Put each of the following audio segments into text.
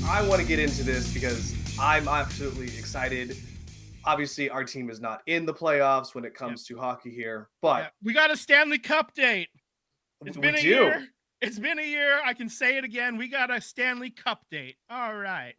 I want to get into this because I'm absolutely excited. Obviously, our team is not in the playoffs when it Yep. comes to hockey here, Yeah. but We got a Stanley Cup date. It's we been a do. year. It's been a year. I can say it again. We got a Stanley Cup date. All right.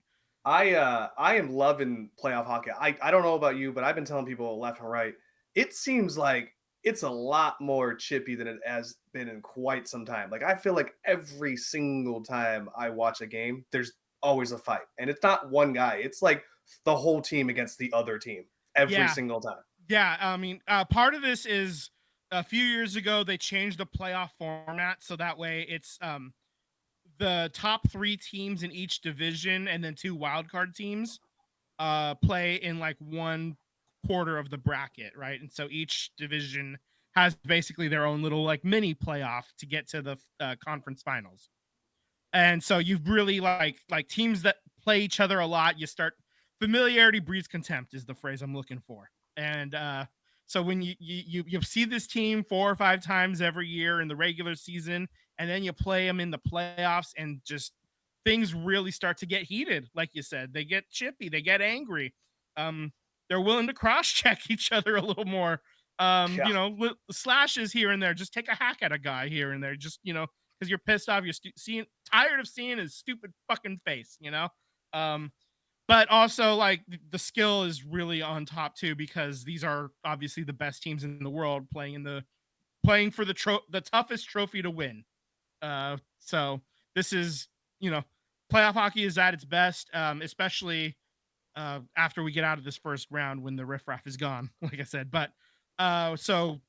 I am loving playoff hockey. I don't know about you, but I've been telling people left and right. It seems like it's a lot more chippy than it has been in quite some time. Like I feel like every single time I watch a game, there's always a fight. And it's not one guy. It's like the whole team against the other team every Yeah. single time. Yeah. I mean, part of this is a few years ago, they changed the playoff format. So that way it's the top three teams in each division and then two wildcard teams play in like one quarter of the bracket, right? And so each division has basically their own little like mini playoff to get to the conference finals. And so you've really like teams that play each other a lot. You start familiarity breeds contempt is the phrase I'm looking for. And so when you see this team 4 or 5 times every year in the regular season, and then you play them in the playoffs, and just things really start to get heated. Like you said, they get chippy, they get angry. Um, they're willing to cross check each other a little more. Yeah. Slashes here and there. Just take a hack at a guy here and there. Just because you're pissed off. You're tired of seeing his stupid fucking face. Um, but also like the skill is really on top too, because these are obviously the best teams in the world playing for the toughest trophy to win. So this is you know playoff hockey is at its best, especially after we get out of this first round when the riffraff is gone, like I said. But so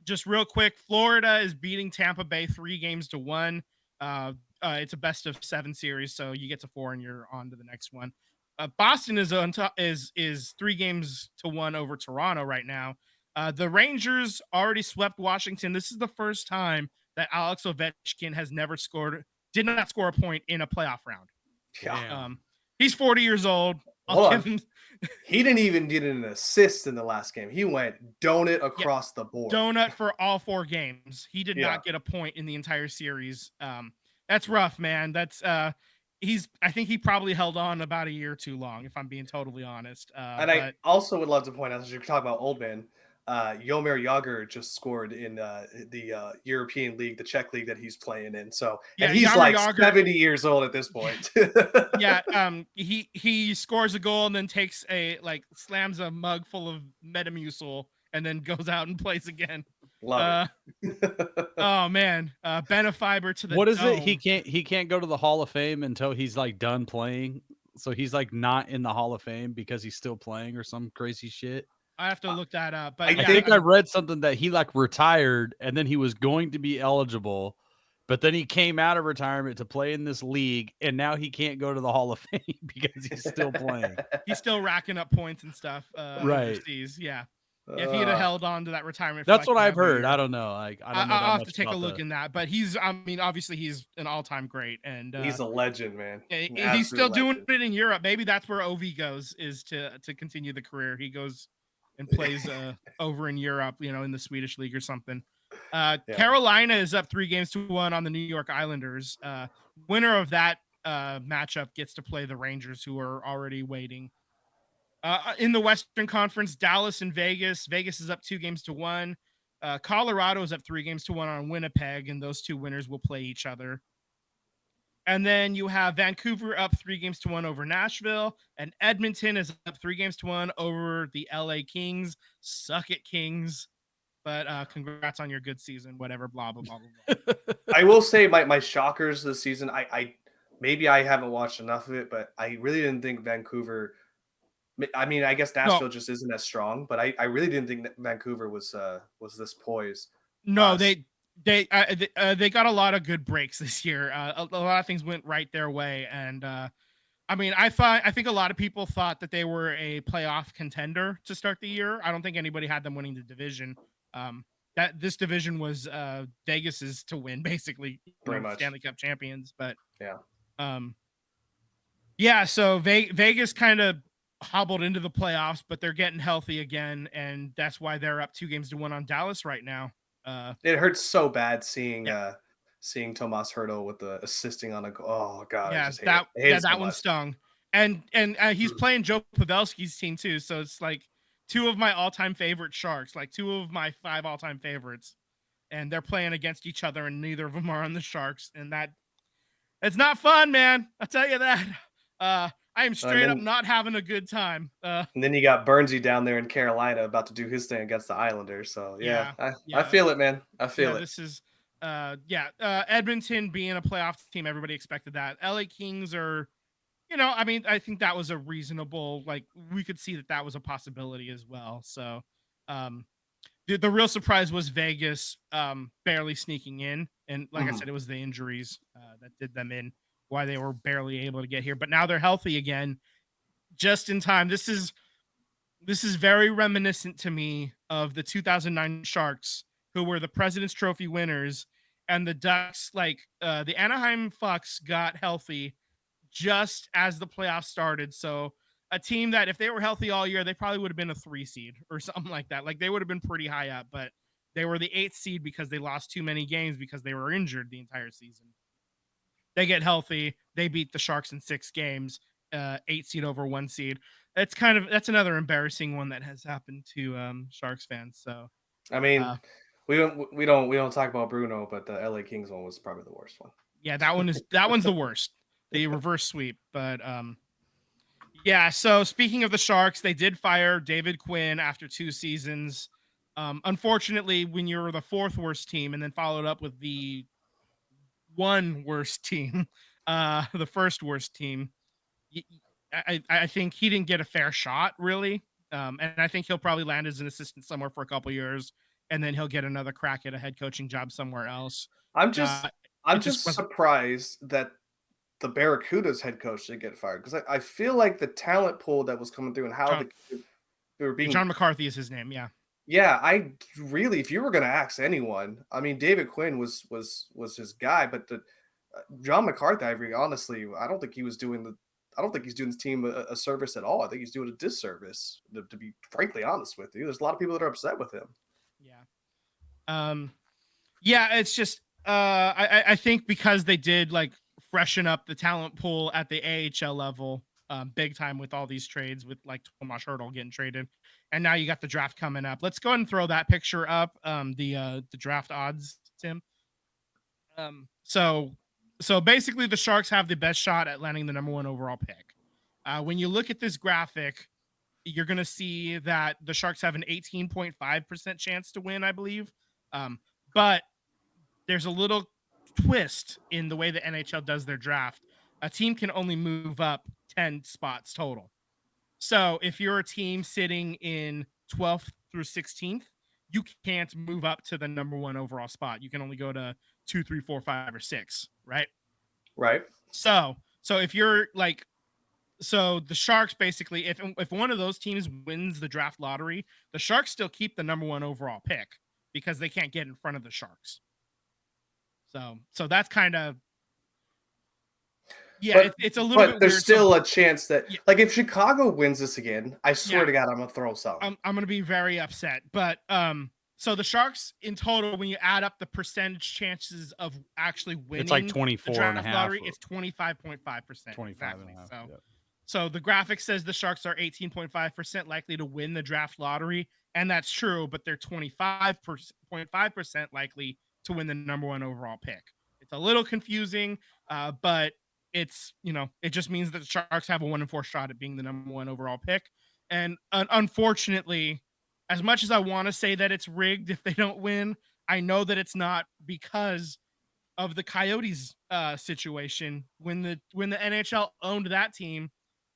just real quick, Florida is beating Tampa Bay 3 games to 1. It's a best of 7 series, so you get to 4 and you're on to the next one. Boston is on top, is 3 games to 1 over Toronto right now. The Rangers already swept Washington. This is the first time that Alex Ovechkin did not score a point in a playoff round. Yeah. He's 40 years old. I'll Hold give on. him He didn't even get an assist in the last game. He went donut yeah, across the board. donut for all 4 games. He did Yeah. not get a point in the entire series. That's rough, man. I think he probably held on about a year too long, if I'm being totally honest. And I But also would love to point out, as you're talking about old man, Yomir Yager just scored in the European League, the Czech league that he's playing in. So, and yeah, he's Yammer like Yager. 70 years old at this point. Yeah, he scores a goal and then slams a mug full of Metamucil and then goes out and plays again. Love Uh, it. oh man, Benefiber to the What is it? dome. He can't go to the Hall of Fame until he's like done playing. So he's like not in the Hall of Fame because he's still playing or some crazy shit. I have to look that up. But I yeah, I think I read something that he like retired and then he was going to be eligible, but then he came out of retirement to play in this league, and now he can't go to the Hall of Fame because he's still playing. he's still racking up points and stuff Right. overseas. Yeah. Yeah, if he had held on to that retirement, for That's like what I've another heard. year. I don't know. Like I don't know. I'll that have much to take a about look in that. But obviously he's an all-time great, and He's a legend, man. he's still doing it in Europe. Maybe that's where Ov goes, is to continue the career. He goes and plays over in Europe, in the Swedish league or something. Carolina is up 3 games to 1 on the New York Islanders. Winner of that matchup gets to play the Rangers, who are already waiting. In the Western Conference, Dallas and Vegas. Vegas is up 2 games to 1. Colorado is up 3 games to 1 on Winnipeg, and those two winners will play each other. And then you have Vancouver up 3 games to 1 over Nashville, and Edmonton is up 3 games to 1 over the LA Kings. Suck it, Kings. But congrats on your good season, whatever, blah, blah, blah, blah, blah. I will say my shockers this season, I maybe I haven't watched enough of it, but I really didn't think Vancouver. I mean, I guess Nashville just isn't as strong, but I really didn't think that Vancouver was this poised. No, they got a lot of good breaks this year. A lot of things went right their way, and I mean, I think a lot of people thought that they were a playoff contender to start the year. I don't think anybody had them winning the division. That this division was Vegas's to win, basically, pretty much Stanley Cup champions. But yeah. So Vegas kind of hobbled into the playoffs, but they're getting healthy again, and that's why they're up 2 games to 1 on Dallas right now. It hurts so bad seeing seeing Tomas Hertl with the assisting on a goal. Oh god, I Yeah, just hate it. I hate it so that one much. stung. And he's Mm. playing Joe Pavelski's team too, so it's like two of my all-time favorite Sharks, like two of my 5 all-time favorites, and they're playing against each other, and neither of them are on the Sharks, and that it's not fun, man. I'll tell you that. I am And straight up then not having a good time. you got Burnsy down there in Carolina about to do his thing against the Islanders. So yeah, Yeah, I yeah, feel it, man. I yeah. feel it. This is, Edmonton being a playoff team, everybody expected that. LA Kings are, I mean, I think that was a reasonable, like, we could see that that was a possibility as well. So, um, the real surprise was Vegas, barely sneaking in, and like I Mhm. said, it was the injuries that did them in, why they were barely able to get here. But now they're healthy again, just in time. This is very reminiscent to me of the 2009 Sharks, who were the President's Trophy winners, and the Ducks, the Anaheim Fucks got healthy just as the playoffs started. So a team that if they were healthy all year, they probably would have been a 3 seed or something like that. Like they would have been pretty high up, but they were the 8th seed because they lost too many games because they were injured the entire season. They get healthy, they beat the Sharks in 6 games, 8 seed over 1 seed. That's another embarrassing one that has happened to Sharks fans. So I mean, uh, we don't talk about Bruno, but the LA Kings one was probably the worst one. yeah, that one's the worst. The reverse sweep, but yeah, so speaking of the Sharks, they did fire David Quinn after 2 seasons. Unfortunately, when you're the 4th worst team and then followed up with the 1 worst team, the 1st worst team, I think he didn't get a fair shot, really. And I think he'll probably land as an assistant somewhere for a couple years, and then he'll get another crack at a head coaching job somewhere else. I'm Uh, just it I'm just just wasn't. surprised that the Barracudas head coach didn't get fired because I feel like the talent pool that was coming through and how John, they were being. John McCarthy is his name. Yeah. Yeah, I really, if you were going to ask anyone, I mean, David Quinn was his guy, but the John McCarthy, honestly, I don't think he's doing his team a service at all. I think he's doing a disservice. To be frankly honest with you, there's a lot of people that are upset with him. Yeah. Yeah, it's just I think because they did like freshen up the talent pool at the AHL level big time with all these trades with like Tomas Hertl getting traded, and now you got the draft coming up. Let's go ahead and throw that picture up. The draft odds, Tim. So basically the Sharks have the best shot at landing the number 1 overall pick. When you look at this graphic, you're going to see that the Sharks have an 18.5% chance to win, I believe. But there's a little twist in the way the NHL does their draft. A team can only move up 10 spots total. So if you're a team sitting in 12th through 16th, you can't move up to the number 1 overall spot. You can only go to 2, 3, 4, 5, or 6, right? Right? So if you're like, so the Sharks basically, if one of those teams wins the draft lottery, the Sharks still keep the number 1 overall pick because they can't get in front of the Sharks. So that's kind of, yeah, But it's a little bit there's weird. still a chance that, Yeah. like, if Chicago wins this again, I swear Yeah. to God, I'm gonna throw something. I'm gonna be very upset. But so the Sharks in total, when you add up the percentage chances of actually winning, It's like the 24 draft and a half. lottery, it's 25.5%. 25 exactly. and a half. So Yep. so the graphic says the Sharks are 18.5% likely to win the draft lottery, and that's true, but they're 25.5% likely to win the number 1 overall pick. It's a little confusing, but it's, it just means that the Sharks have a 1 in 4 shot at being the number 1 overall pick. And unfortunately, as much as I want to say that it's rigged if they don't win, I know that it's not because of the Coyotes situation. When the NHL owned that team,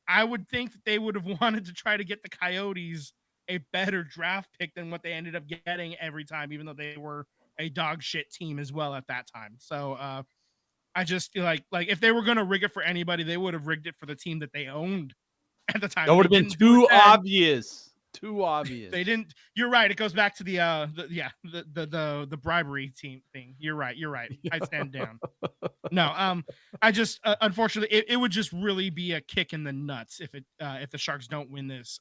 I would think that they would have wanted to try to get the Coyotes a better draft pick than what they ended up getting every time, even though they were a dog shit team as well at that time. So I just feel like if they were going to rig it for anybody, they would have rigged it for the team that they owned at the time. That would have They been didn't do too it then. obvious. Too obvious. They didn't. You're right. It goes back to the bribery team thing. You're right. I stand down. No, I just unfortunately it would just really be a kick in the nuts if the Sharks don't win this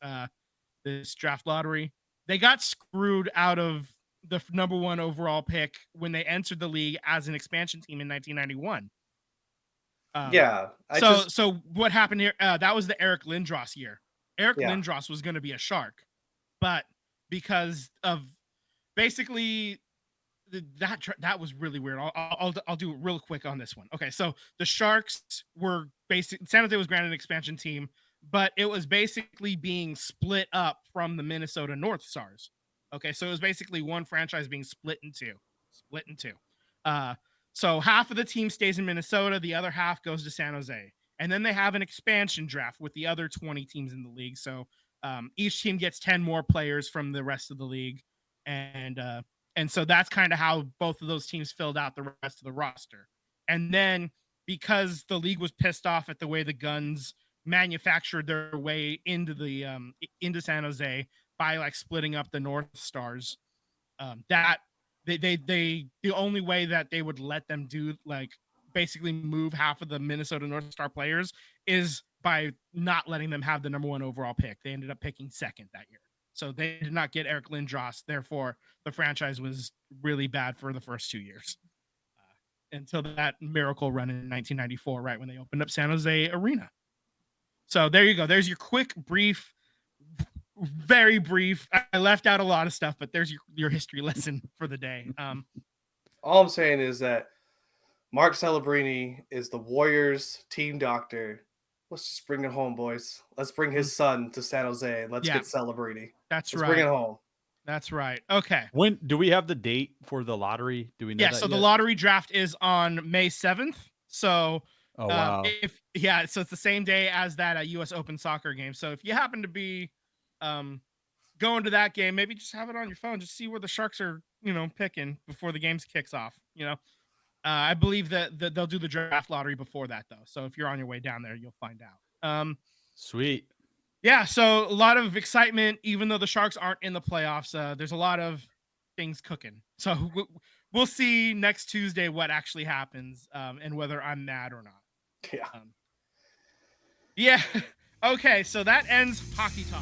draft lottery. They got screwed out of the number 1 overall pick when they entered the league as an expansion team in 1991. Yeah, So what happened here? That was the Eric Lindros year. Eric Yeah. Lindros was going to be a Shark, but because of basically that was really weird. I'll do it real quick on this one. Okay, so the Sharks were San Jose was granted an expansion team, but it was basically being split up from the Minnesota North Stars. Okay, so it was basically one franchise being split in two. So half of the team stays in Minnesota, the other half goes to San Jose, and then they have an expansion draft with the other 20 teams in the league. So each team gets 10 more players from the rest of the league, and so that's kind of how both of those teams filled out the rest of the roster. And then because the league was pissed off at the way the Guns manufactured their way into San Jose by like splitting up the North Stars, that the only way that they would let them do like basically move half of the Minnesota North Star players is by not letting them have the number 1 overall pick. They ended up picking second that year. So they did not get Eric Lindros. Therefore, the franchise was really bad for the first 2 years until that miracle run in 1994, right when they opened up San Jose Arena. So there you go. There's your quick, brief, very brief. I left out a lot of stuff, but there's your history lesson for the day. All I'm saying is that Mark Celebrini is the Warriors team doctor. Let's just bring it home, boys. Let's bring his son to San Jose and let's get Celebrini. Let's bring it home. That's right. Okay. When do we have the date for the lottery? Do we know that so yet? The lottery draft is on May 7th. So oh wow. So it's the same day as that US Open soccer game. So if you happen to be going to that game, maybe just have it on your phone, just see where the Sharks are, picking before the game kicks off. I believe that they'll do the draft lottery before that, though. So if you're on your way down there, you'll find out. Sweet. Yeah, so a lot of excitement, even though the Sharks aren't in the playoffs. There's a lot of things cooking. So we'll see next Tuesday what actually happens and whether I'm mad or not. Yeah. Yeah. Okay, so that ends Hockey Talk.